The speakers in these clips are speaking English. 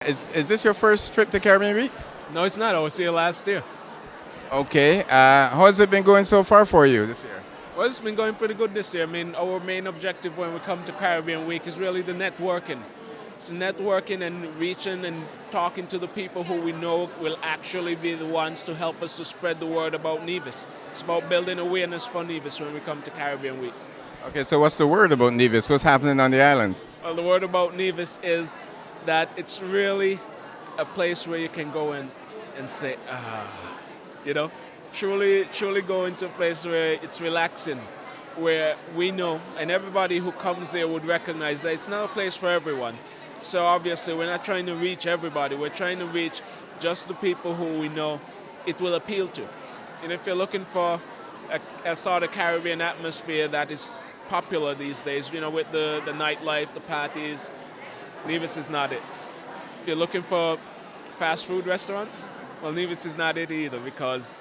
Is this your first trip to Caribbean Week? No, it's not. I was here last year. Okay. How has it been going so far for you this year? Well, it's been going pretty good this year. I mean, our main objective when we come to Caribbean Week is really the networking. It's networking and reaching and talking to the people who we know will actually be the ones to help us to spread the word about Nevis. It's about building awareness for Nevis when we come to Caribbean Week. Okay, so what's the word about Nevis? What's happening on the island? Well, the word about Nevis is that it's really a place where you can go and say, you know, truly go into a place where it's relaxing, where we know, and everybody who comes there would recognize that it's not a place for everyone. So obviously, we're not trying to reach everybody. We're trying to reach just the people who we know it will appeal to. And if you're looking for a sort of Caribbean atmosphere that is popular these days, you know, with the nightlife, the parties, Nevis is not it. If you're looking for fast food restaurants, well, Nevis is not it either because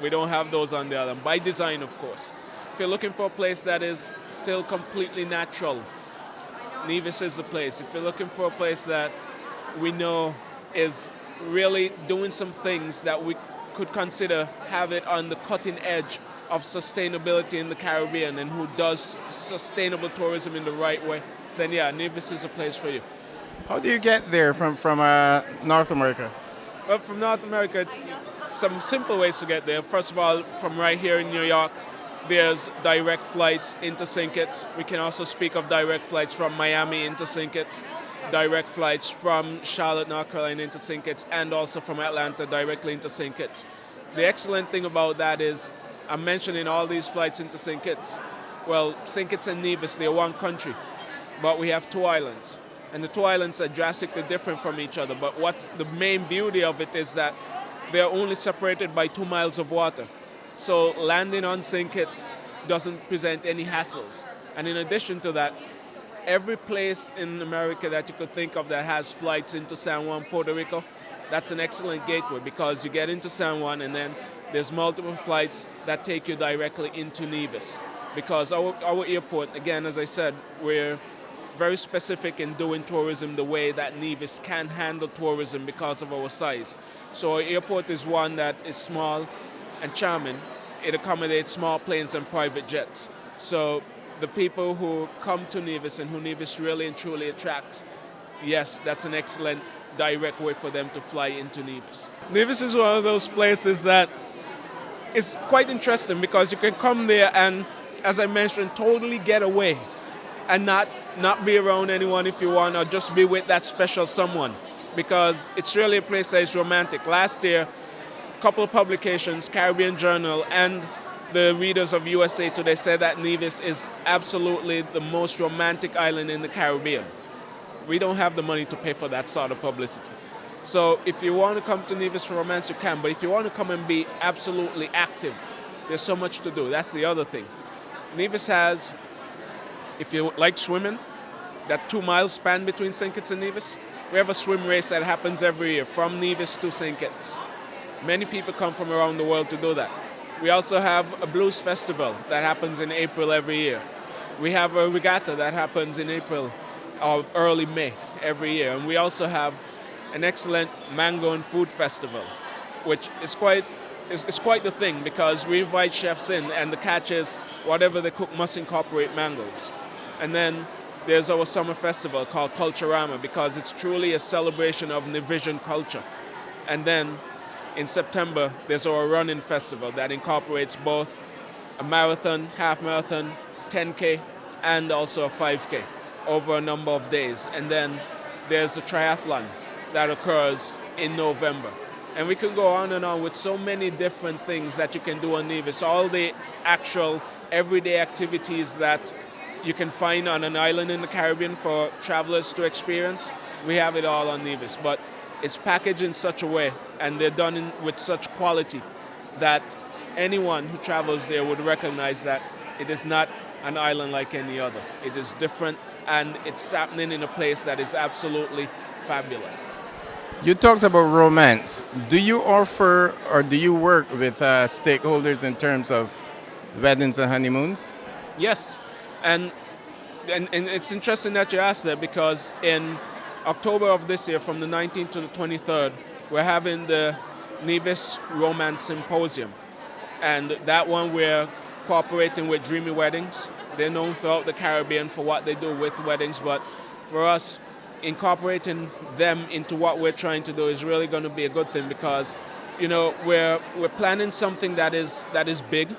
we don't have those on the island, by design, of course. If you're looking for a place that is still completely natural, Nevis is the place. If you're looking for a place that we know is really doing some things that we could consider have it on the cutting edge of sustainability in the Caribbean and who does sustainable tourism in the right way, then yeah, Nevis is a place for you. How do you get there from North America? Well, from North America, it's some simple ways to get there. First of all, from right here in New York, there's direct flights into St. Kitts. We can also speak of direct flights from Miami into St. Kitts, direct flights from Charlotte, North Carolina into St. Kitts, and also from Atlanta directly into St. Kitts. The excellent thing about that is I'm mentioning all these flights into St. Kitts. Well, St. Kitts and Nevis, they're one country, but we have two islands. And the two islands are drastically different from each other. But what's the main beauty of it is that they're only separated by 2 miles of water. So landing on St. Kitts doesn't present any hassles. And in addition to that, every place in America that you could think of that has flights into San Juan, Puerto Rico, that's an excellent gateway because you get into San Juan and then there's multiple flights that take you directly into Nevis. Because our airport, again, as I said, we're very specific in doing tourism the way that Nevis can handle tourism because of our size. So our airport is one that is small and charming. It accommodates small planes and private jets. So the people who come to Nevis and who Nevis really and truly attracts, yes, that's an excellent direct way for them to fly into Nevis. Nevis is one of those places that is quite interesting because you can come there and, as I mentioned, totally get away and not be around anyone if you want, or just be with that special someone, because it's really a place that is romantic. Last year, a couple of publications, Caribbean Journal and the readers of USA Today, said that Nevis is absolutely the most romantic island in the Caribbean. We don't have the money to pay for that sort of publicity. So if you want to come to Nevis for romance, you can, but if you want to come and be absolutely active, there's so much to do. That's the other thing. Nevis has, if you like swimming, that 2 mile span between St. Kitts and Nevis, we have a swim race that happens every year from Nevis to St. Kitts. Many people come from around the world to do that. We also have a blues festival that happens in April every year. We have a regatta that happens in April or early May every year. And we also have an excellent mango and food festival, which is quite the thing because we invite chefs in, and the catch is whatever they cook must incorporate mangoes. And then there's our summer festival called Culturama because it's truly a celebration of Nevisian culture. And then in September, there's our running festival that incorporates both a marathon, half marathon, 10K, and also a 5K over a number of days. And then there's a triathlon that occurs in November. And we can go on and on with so many different things that you can do on Nevis. All the actual everyday activities that you can find on an island in the Caribbean for travelers to experience, we have it all on Nevis. But it's packaged in such a way, and they're done with such quality that anyone who travels there would recognize that it is not an island like any other. It is different, and it's happening in a place that is absolutely fabulous. You talked about romance. Do you offer or do you work with stakeholders in terms of weddings and honeymoons? Yes, and it's interesting that you asked that because in October of this year, from the 19th to the 23rd, we're having the Nevis Romance Symposium. And that one we're cooperating with Dreamy Weddings. They're known throughout the Caribbean for what they do with weddings, but for us, incorporating them into what we're trying to do is really going to be a good thing because, we're planning something that is big,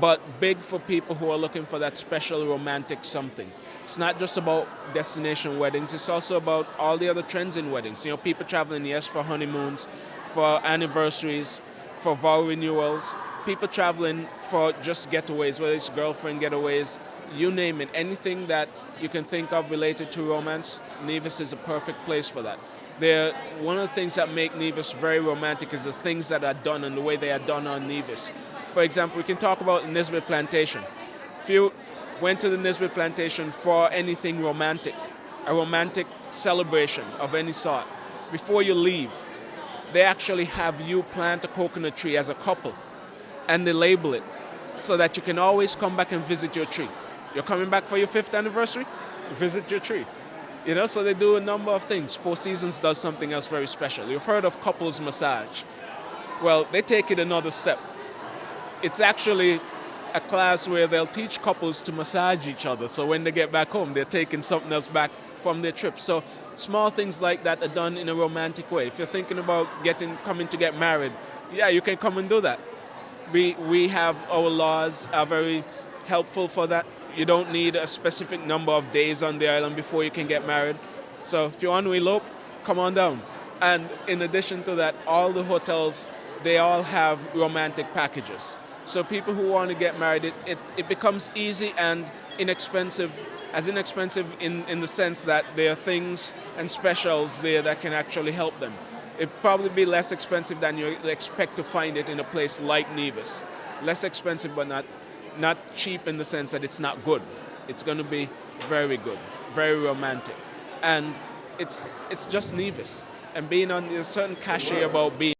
but big for people who are looking for that special romantic something. It's not just about destination weddings, it's also about all the other trends in weddings. People traveling, yes, for honeymoons, for anniversaries, for vow renewals, people traveling for just getaways, whether it's girlfriend getaways, you name it, anything that you can think of related to romance, Nevis is a perfect place for that. One of the things that make Nevis very romantic is the things that are done and the way they are done on Nevis. For example, we can talk about Nisbet Plantation. If you went to the Nisbet Plantation for anything romantic, a romantic celebration of any sort, before you leave, they actually have you plant a coconut tree as a couple, and they label it so that you can always come back and visit your tree. You're coming back for your 5th anniversary? Visit your tree. So they do a number of things. Four Seasons does something else very special. You've heard of couples massage. Well, they take it another step. It's actually a class where they'll teach couples to massage each other. So when they get back home, they're taking something else back from their trip. So small things like that are done in a romantic way. If you're thinking about coming to get married, yeah, you can come and do that. We have our laws are very helpful for that. You don't need a specific number of days on the island before you can get married. So if you want to elope, come on down. And in addition to that, all the hotels, they all have romantic packages. So people who want to get married, it becomes easy and inexpensive in the sense that there are things and specials there that can actually help them. It'd probably be less expensive than you expect to find it in a place like Nevis. Less expensive, but not cheap in the sense that it's not good. It's going to be very good, very romantic. And it's just Nevis. And there's a certain cachet about being